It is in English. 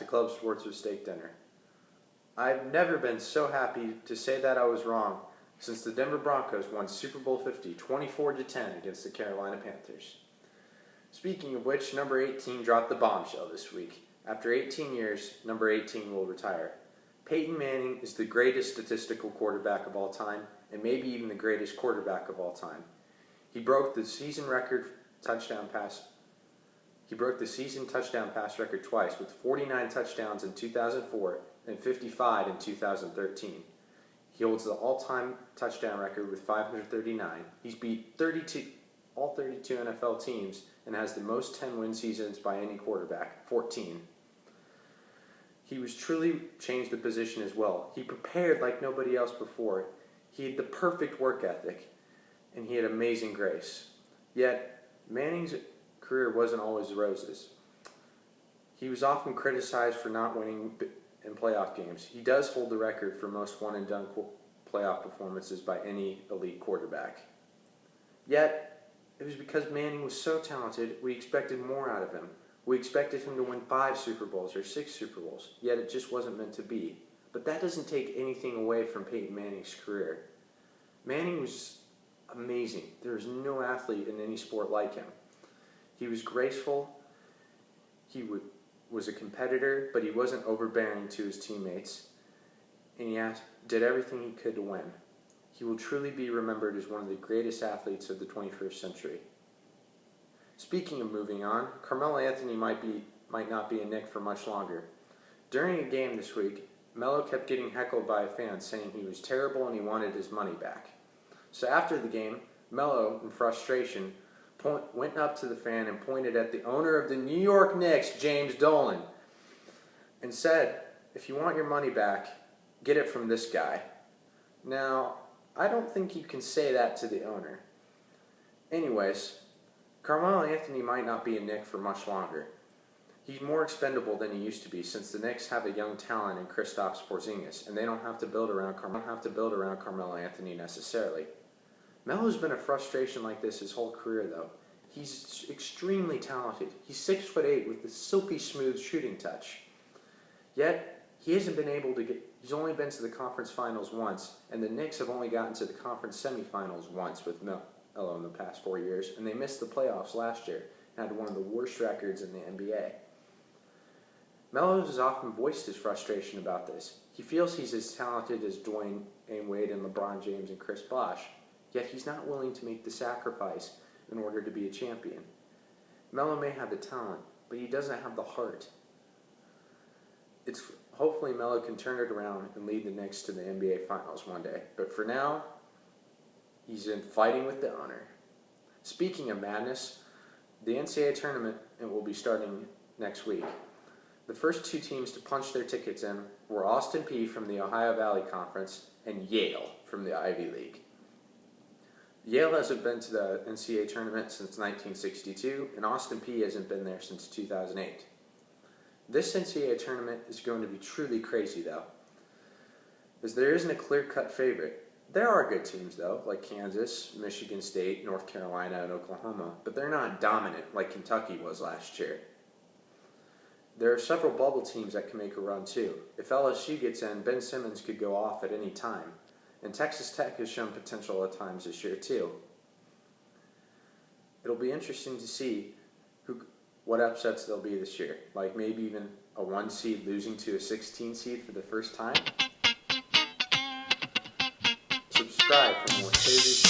to ClubSports with steak dinner. I've never been so happy to say that I was wrong since the Denver Broncos won Super Bowl 50 24-10 against the Carolina Panthers. Speaking of which, number 18 dropped the bombshell this week. After 18 years, number 18 will retire. Peyton Manning is the greatest statistical quarterback of all time, and maybe even the greatest quarterback of all time. He broke the season touchdown pass record twice with 49 touchdowns in 2004 and 55 in 2013. He holds the all-time touchdown record with 539. He's beat all 32 NFL teams and has the most 10-win seasons by any quarterback, 14. He was truly changed the position as well. He prepared like nobody else before. He had the perfect work ethic, and he had amazing grace. Yet, Manning's career wasn't always roses. He was often criticized for not winning in playoff games. He does hold the record for most one-and-done playoff performances by any elite quarterback. Yet, it was because Manning was so talented, we expected more out of him. We expected him to win 5 Super Bowls or 6 Super Bowls, yet it just wasn't meant to be. But that doesn't take anything away from Peyton Manning's career. Manning was amazing. There is no athlete in any sport like him. He was graceful, he was a competitor, but he wasn't overbearing to his teammates, and he did everything he could to win. He will truly be remembered as one of the greatest athletes of the 21st century. Speaking of moving on, Carmelo Anthony might not be a Knick for much longer. During a game this week, Melo kept getting heckled by a fan saying he was terrible and he wanted his money back. So after the game, Melo, in frustration, went up to the fan and pointed at the owner of the New York Knicks, James Dolan, and said, "If you want your money back, get it from this guy." Now, I don't think you can say that to the owner. Anyways, Carmelo Anthony might not be a Knick for much longer. He's more expendable than he used to be since the Knicks have a young talent in Kristaps Porzingis, and they don't have to build around Carmelo Anthony necessarily. Melo's been a frustration like this his whole career, though. He's extremely talented. He's 6'8" with a silky smooth shooting touch. Yet, he's only been to the conference finals once, and the Knicks have only gotten to the conference semifinals once with Melo in the past 4 years, and they missed the playoffs last year and had one of the worst records in the NBA. Melo has often voiced his frustration about this. He feels he's as talented as Dwayne Wade and LeBron James and Chris Bosh, yet he's not willing to make the sacrifice in order to be a champion. Melo may have the talent, but he doesn't have the heart. Hopefully Melo can turn it around and lead the Knicks to the NBA Finals one day. But for now, he's in fighting with the owner. Speaking of madness, the NCAA tournament will be starting next week. The first 2 teams to punch their tickets in were Austin Peay from the Ohio Valley Conference and Yale from the Ivy League. Yale hasn't been to the NCAA tournament since 1962, and Austin Peay hasn't been there since 2008. This NCAA tournament is going to be truly crazy, though, as there isn't a clear-cut favorite. There are good teams, though, like Kansas, Michigan State, North Carolina, and Oklahoma, but they're not dominant like Kentucky was last year. There are several bubble teams that can make a run, too. If LSU gets in, Ben Simmons could go off at any time. And Texas Tech has shown potential at times this year, too. It'll be interesting to see what upsets there'll be this year. Like maybe even a 1 seed losing to a 16 seed for the first time. Subscribe for more crazy